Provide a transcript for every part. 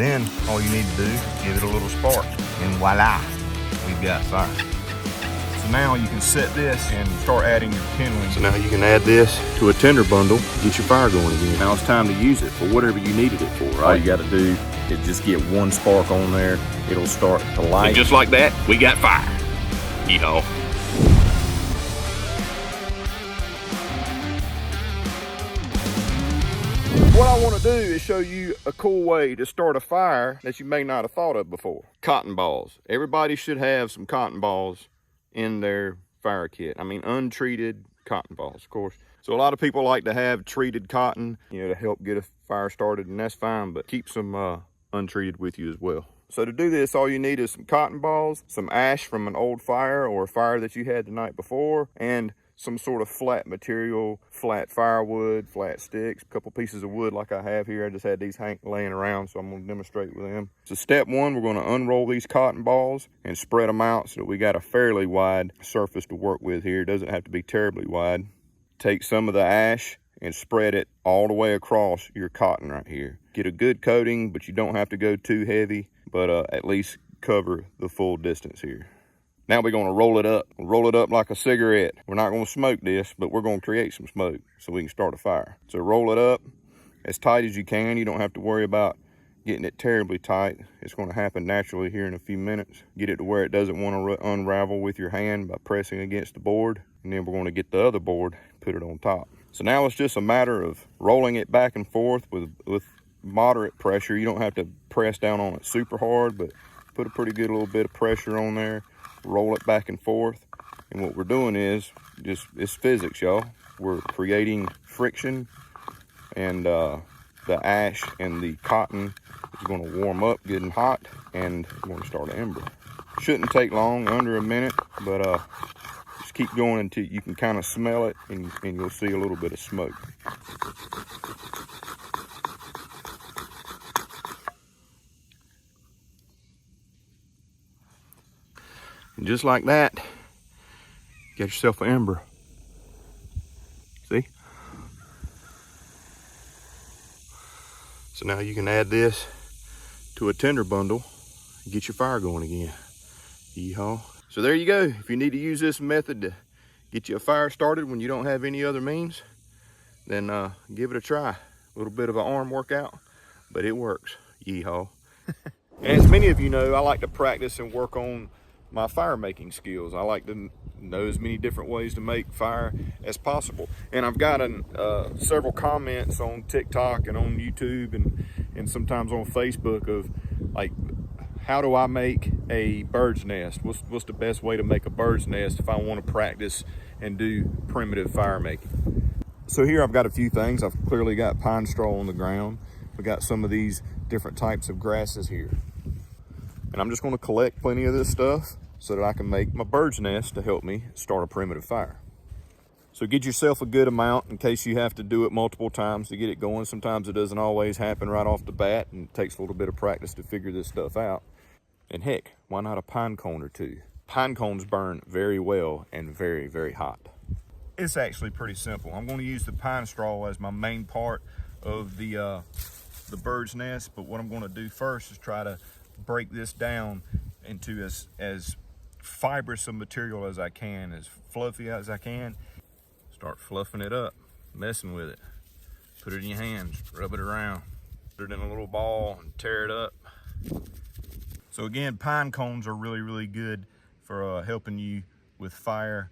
Then all you need to do is give it a little spark, and voila, we've got fire. So now you can set this and start adding your kindling. So now you can add this to a tinder bundle, get your fire going again. Now it's time to use it for whatever you needed it for, right? All you gotta do is just get one spark on there. It'll start to light. And just like that, we got fire, you know. What I want to do is show you a cool way to start a fire that you may not have thought of before. Cotton balls. Everybody should have some cotton balls in their fire kit. I mean, untreated cotton balls, of course. So a lot of people like to have treated cotton, you know, to help get a fire started, and that's fine, but keep some untreated with you as well. So to do this, all you need is some cotton balls, some ash from an old fire or a fire that you had the night before, and some sort of flat material, flat firewood, flat sticks, a couple pieces of wood like I have here. I just had these laying around, so I'm gonna demonstrate with them. So step one, we're gonna unroll these cotton balls and spread them out so that we got a fairly wide surface to work with here. It doesn't have to be terribly wide. Take some of the ash and spread it all the way across your cotton right here. Get a good coating, but you don't have to go too heavy, but at least cover the full distance here. Now we're gonna roll it up. We'll roll it up like a cigarette. We're not gonna smoke this, but we're gonna create some smoke so we can start a fire. So roll it up as tight as you can. You don't have to worry about getting it terribly tight. It's gonna happen naturally here in a few minutes. Get it to where it doesn't wanna unravel with your hand by pressing against the board. And then we're gonna get the other board, put it on top. So now it's just a matter of rolling it back and forth with moderate pressure. You don't have to press down on it super hard, but put a pretty good little bit of pressure on there. Roll it back and forth. And what we're doing is it's physics, y'all. We're creating friction, and the ash and the cotton is going to warm up, getting hot, and we're going to start an ember. Shouldn't take long, under a minute, but just keep going until you can kind of smell it, and you'll see a little bit of smoke. And just like that, get yourself an ember. See? So now you can add this to a tinder bundle and get your fire going again. Yeehaw. So there you go. If you need to use this method to get you a fire started when you don't have any other means, then give it a try. A little bit of an arm workout, but it works. Yeehaw. And as many of you know, I like to practice and work on my fire making skills. I like to know as many different ways to make fire as possible. And I've gotten several comments on TikTok and on YouTube and sometimes on Facebook of like, how do I make a bird's nest? What's the best way to make a bird's nest if I want to practice and do primitive fire making? So here I've got a few things. I've clearly got pine straw on the ground. We got some of these different types of grasses here. And I'm just going to collect plenty of this stuff so that I can make my bird's nest to help me start a primitive fire. So get yourself a good amount in case you have to do it multiple times to get it going. Sometimes it doesn't always happen right off the bat, and it takes a little bit of practice to figure this stuff out. And heck, why not a pine cone or two? Pine cones burn very well and very, very hot. It's actually pretty simple. I'm going to use the pine straw as my main part of the bird's nest, but what I'm going to do first is try to break this down into as fibrous a material as I can, as fluffy as I can. Start fluffing it up, messing with it. Put it in your hands, rub it around, put it in a little ball and tear it up. So again, pine cones are really, really good for helping you with fire.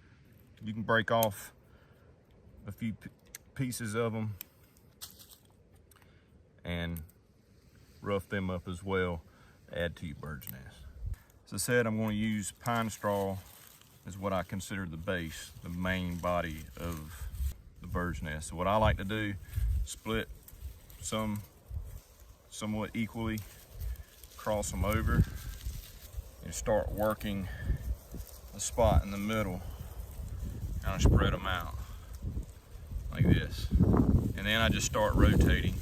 You can break off a few pieces of them and rough them up as well to add to your bird's nest. As I said, I'm going to use pine straw as what I consider the base, the main body of the bird's nest. So what I like to do, split some somewhat equally, cross them over, and start working a spot in the middle. Kind of spread them out like this. And then I just start rotating.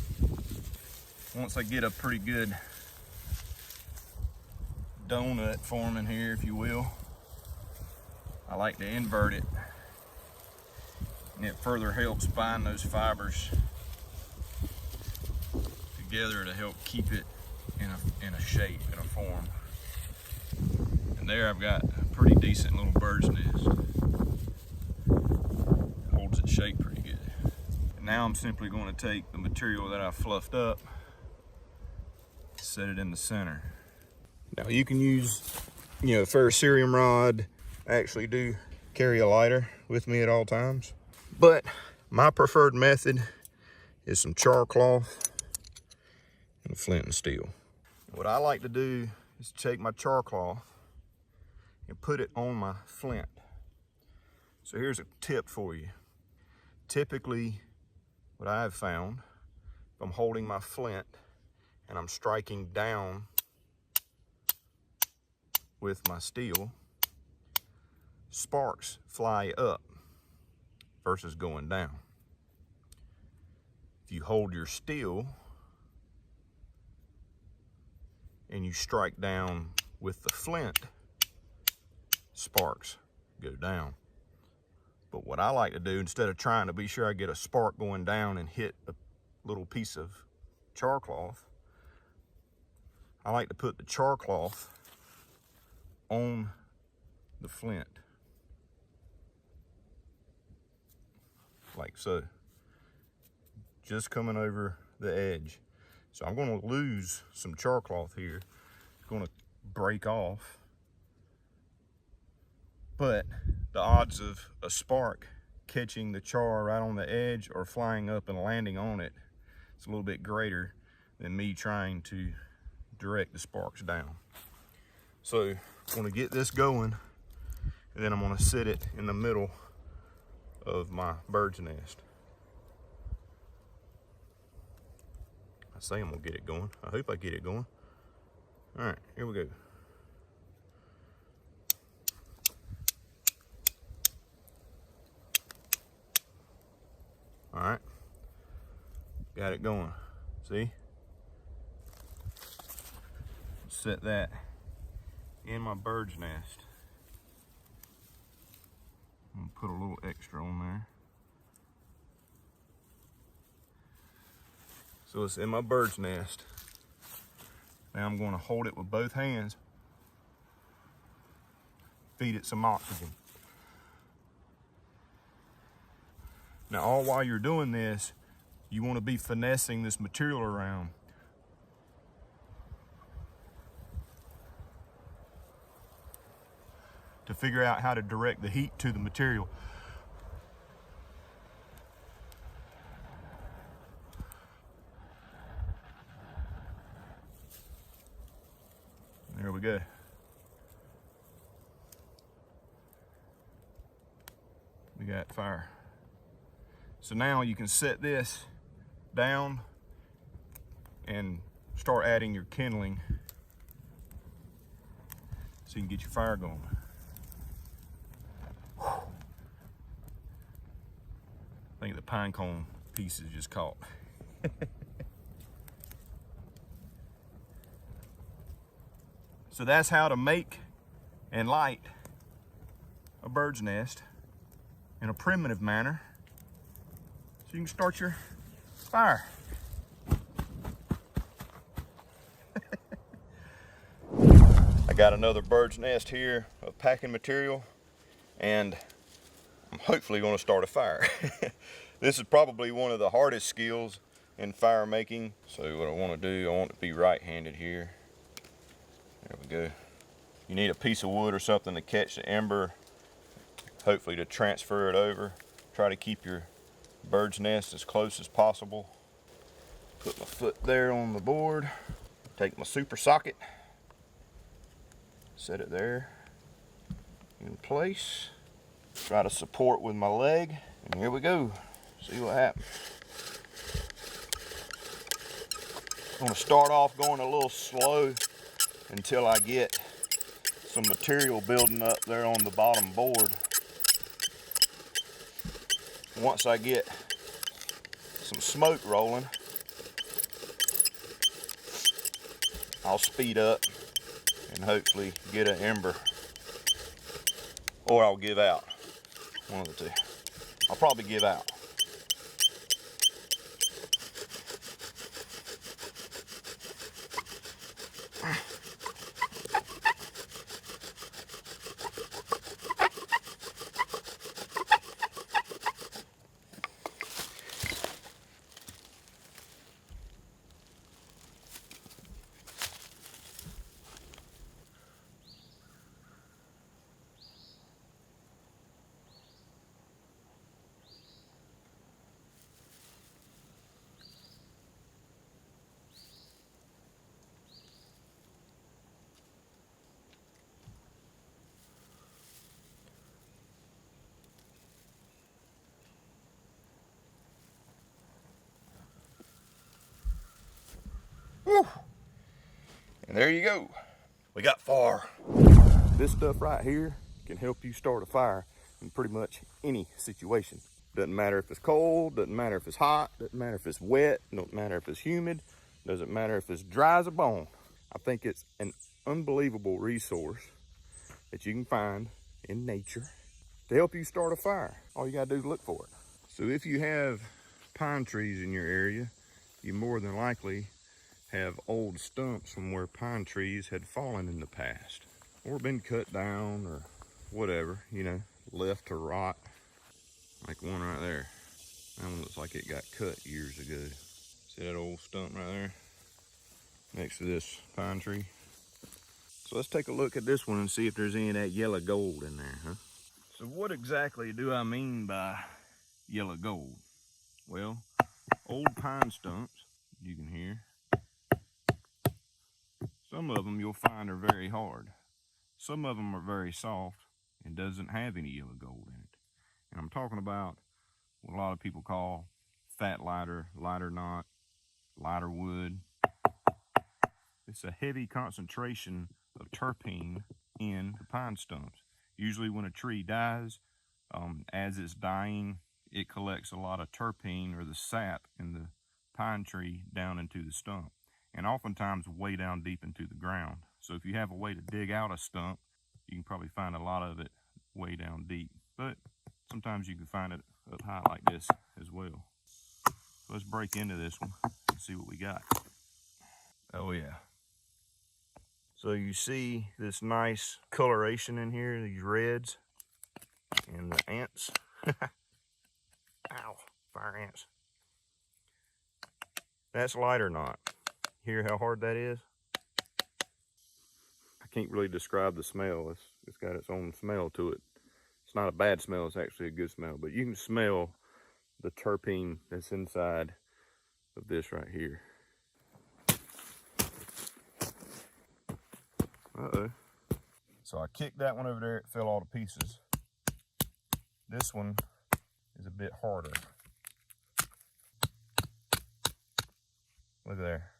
Once I get a pretty good donut forming here, if you will, I like to invert it, and it further helps bind those fibers together to help keep it in a shape, in a form. And there I've got a pretty decent little bird's nest. Holds its shape pretty good. And now I'm simply going to take the material that I fluffed up, set it in the center. Now you can use, a ferrocerium rod. I actually do carry a lighter with me at all times. But my preferred method is some char cloth and flint and steel. What I like to do is take my char cloth and put it on my flint. So here's a tip for you. Typically, what I have found, if I'm holding my flint and I'm striking down with my steel, sparks fly up versus going down. If you hold your steel and you strike down with the flint, sparks go down. But what I like to do, instead of trying to be sure I get a spark going down and hit a little piece of char cloth, I like to put the char cloth on the flint, like so, just coming over the edge. So I'm going to lose some char cloth here. It's going to break off, but the odds of a spark catching the char right on the edge or flying up and landing on it, it's a little bit greater than me trying to direct the sparks down. So I'm going to get this going, and then I'm going to sit it in the middle of my bird's nest. I say I'm going to get it going. I hope I get it going. All right, here we go. All right, got it going. See? Set that in my bird's nest. I'm gonna put a little extra on there. So it's in my bird's nest. Now I'm going to hold it with both hands, feed it some oxygen. Now all while you're doing this, you want to be finessing this material around. To figure out how to direct the heat to the material. There we go. We got fire. So now you can set this down and start adding your kindling so you can get your fire going. I think the pine cone piece is just caught. So that's how to make and light a bird's nest in a primitive manner, so you can start your fire. I got another bird's nest here of packing material, and I'm hopefully going to start a fire. This is probably one of the hardest skills in fire making. So what I want to do, I want to be right-handed here. There we go. You need a piece of wood or something to catch the ember, hopefully to transfer it over. Try to keep your bird's nest as close as possible. Put my foot there on the board. Take my super socket. Set it there in place. Try to support with my leg. And here we go. See what happens. I'm going to start off going a little slow until I get some material building up there on the bottom board. Once I get some smoke rolling, I'll speed up and hopefully get an ember, or I'll give out. One of the two. I'll probably give out. Woo! And there you go. We got fire. This stuff right here can help you start a fire in pretty much any situation. Doesn't matter if it's cold, doesn't matter if it's hot, doesn't matter if it's wet, doesn't matter if it's humid, doesn't matter if it's dry as a bone. I think it's an unbelievable resource that you can find in nature to help you start a fire. All you gotta do is look for it. So if you have pine trees in your area, you more than likely have old stumps from where pine trees had fallen in the past or been cut down or whatever, you know, left to rot. Like one right there. That one looks like it got cut years ago. See that old stump right there next to this pine tree? So let's take a look at this one and see if there's any of that yellow gold in there, huh? So what exactly do I mean by yellow gold? Well, old pine stumps, you can hear, some of them you'll find are very hard. Some of them are very soft and doesn't have any yellow gold in it. And I'm talking about what a lot of people call fat lighter, lighter knot, lighter wood. It's a heavy concentration of terpene in the pine stumps. Usually when a tree dies, as it's dying, it collects a lot of terpene or the sap in the pine tree down into the stump, and oftentimes way down deep into the ground. So if you have a way to dig out a stump, you can probably find a lot of it way down deep. But sometimes you can find it up high like this as well. So let's break into this one and see what we got. Oh yeah. So you see this nice coloration in here, these reds and the ants. Ow, fire ants. That's lighter knot. Hear how hard that is? I can't really describe the smell. It's got its own smell to it. It's not a bad smell, it's actually a good smell, but you can smell the terpene that's inside of this right here. Uh-oh. So I kicked that one over there, it fell all to pieces. This one is a bit harder. Look there.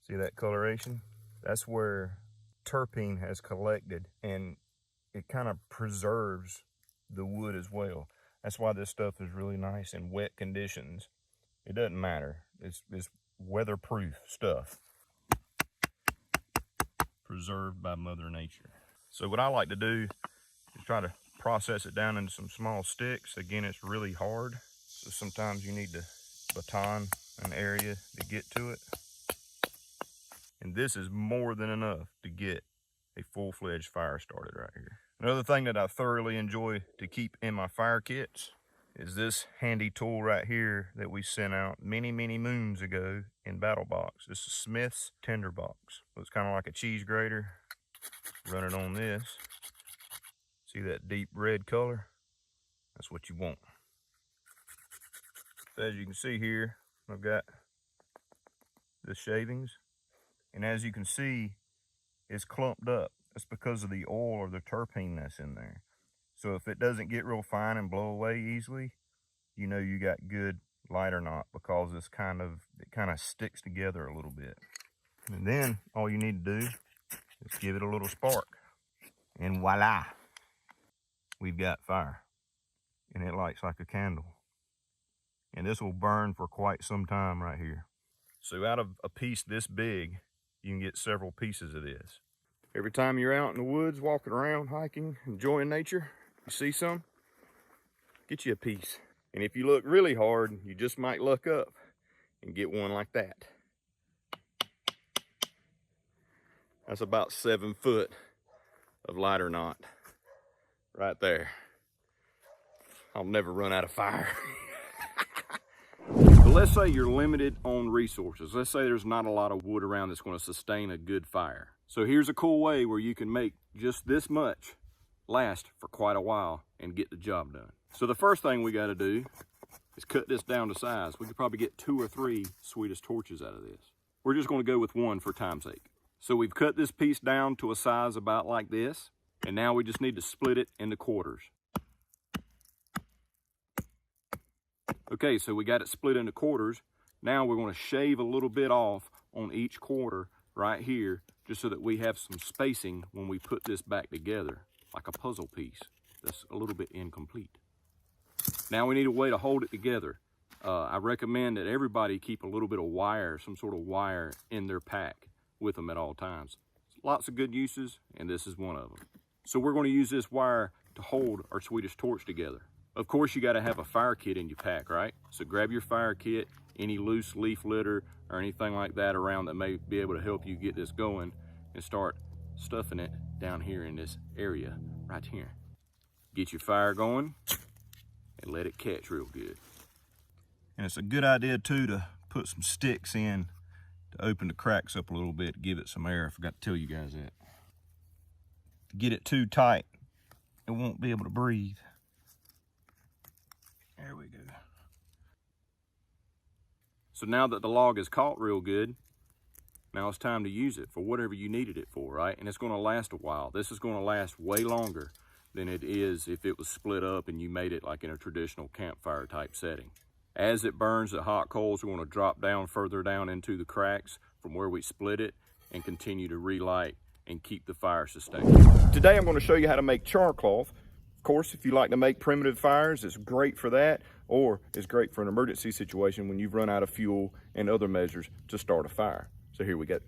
See that coloration? That's where terpene has collected, and it kind of preserves the wood as well. That's why this stuff is really nice in wet conditions. It doesn't matter. It's weatherproof stuff. Preserved by Mother Nature. So what I like to do is try to process it down into some small sticks. Again, it's really hard, so sometimes you need to baton an area to get to it. And this is more than enough to get a full-fledged fire started right here. Another thing that I thoroughly enjoy to keep in my fire kits is this handy tool right here that we sent out many, many moons ago in Battle Box. This is Smith's Tinderbox. It's kind of like a cheese grater. Run it on this. See that deep red color? That's what you want. So as you can see here, I've got the shavings. And as you can see, it's clumped up. That's because of the oil or the terpene that's in there. So if it doesn't get real fine and blow away easily, you know you got good lighter knot, because it kind of sticks together a little bit. And then all you need to do is give it a little spark. And voila, we've got fire. And it lights like a candle. And this will burn for quite some time right here. So out of a piece this big, you can get several pieces of this. Every time you're out in the woods, walking around, hiking, enjoying nature, you see some, get you a piece. And if you look really hard, you just might luck up and get one like that. That's about 7 foot of lighter knot right there. I'll never run out of fire. But let's say you're limited on resources. Let's say there's not a lot of wood around that's going to sustain a good fire. So here's a cool way where you can make just this much last for quite a while and get the job done. So the first thing we got to do is cut this down to size. We could probably get 2 or 3 Swedish torches out of this. We're just going to go with 1 for time's sake. So we've cut this piece down to a size about like this, and now we just need to split it into quarters. Okay, so we got it split into quarters. Now we're going to shave a little bit off on each quarter right here, just so that we have some spacing when we put this back together, like a puzzle piece that's a little bit incomplete. Now we need a way to hold it together. I recommend that everybody keep a little bit of wire, some sort of wire in their pack with them at all times. Lots of good uses, and this is one of them. So we're going to use this wire to hold our Swedish torch together. Of course, you got to have a fire kit in your pack, right? So grab your fire kit, any loose leaf litter or anything like that around that may be able to help you get this going, and start stuffing it down here in this area right here. Get your fire going and let it catch real good. And it's a good idea too to put some sticks in to open the cracks up a little bit, give it some air. I forgot to tell you guys that. Get it too tight, it won't be able to breathe. There we go. So now that the log is caught real good, now it's time to use it for whatever you needed it for, right? And it's going to last a while. This is going to last way longer than it is if it was split up and you made it like in a traditional campfire type setting. As it burns, the hot coals are going to drop down further down into the cracks from where we split it and continue to relight and keep the fire sustained. Today I'm going to show you how to make char cloth. Of course, if you like to make primitive fires, it's great for that, or it's great for an emergency situation when you've run out of fuel and other measures to start a fire. So here we go.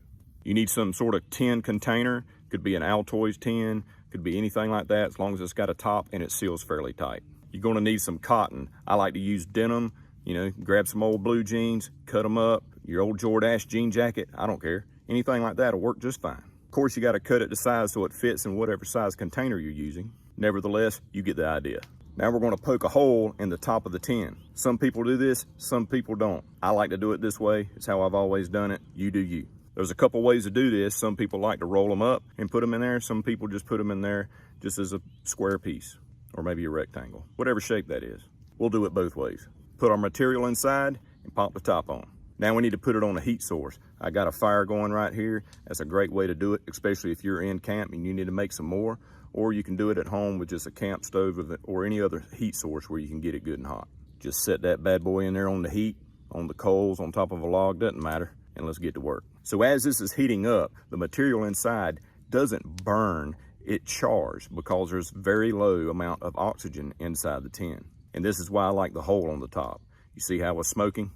You need some sort of tin container. Could be an Altoids tin, could be anything like that, as long as it's got a top and it seals fairly tight. You're going to need some cotton. I like to use denim. You know, grab some old blue jeans, cut them up, your old Jordache jean jacket, I don't care. Anything like that will work just fine. Of course, you got to cut it to size so it fits in whatever size container you're using. Nevertheless, you get the idea. Now we're going to poke a hole in the top of the tin. Some people do this, some people don't. I like to do it this way. It's how I've always done it. You do you. There's a couple ways to do this. Some people like to roll them up and put them in there. Some people just put them in there just as a square piece or maybe a rectangle, whatever shape that is. We'll do it both ways. Put our material inside and pop the top on. Now we need to put it on a heat source. I got a fire going right here. That's a great way to do it, especially if you're in camp and you need to make some more, or you can do it at home with just a camp stove or any other heat source where you can get it good and hot. Just set that bad boy in there on the heat, on the coals, on top of a log, doesn't matter, and let's get to work. So as this is heating up, the material inside doesn't burn, it chars because there's very low amount of oxygen inside the tin. And this is why I like the hole on the top. You see how it's smoking?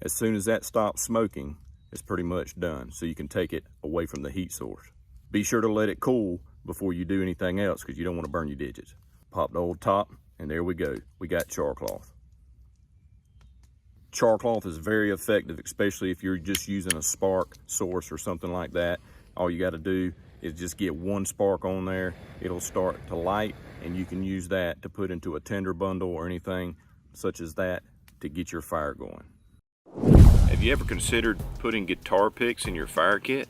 As soon as that stops smoking, it's pretty much done. So you can take it away from the heat source. Be sure to let it cool before you do anything else because you don't want to burn your digits. Pop the old top and there we go. We got char cloth. Char cloth is very effective, especially if you're just using a spark source or something like that. All you got to do is just get one spark on there. It'll start to light and you can use that to put into a tinder bundle or anything such as that to get your fire going. Have you ever considered putting guitar picks in your fire kit?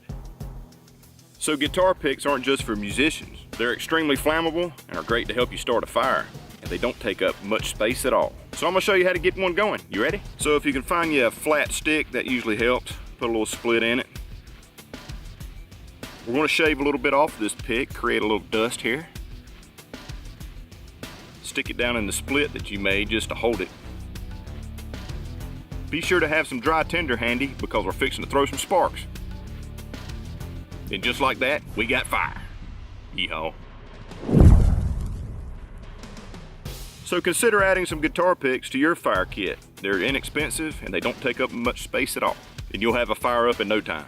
So guitar picks aren't just for musicians. They're extremely flammable and are great to help you start a fire. And they don't take up much space at all. So I'm gonna show you how to get one going. You ready? So if you can find you a flat stick, that usually helps. Put a little split in it. We're gonna shave a little bit off this pick, create a little dust here. Stick it down in the split that you made just to hold it. Be sure to have some dry tinder handy because we're fixing to throw some sparks. And just like that, we got fire. Yeehaw. So consider adding some guitar picks to your fire kit. They're inexpensive and they don't take up much space at all. And you'll have a fire up in no time.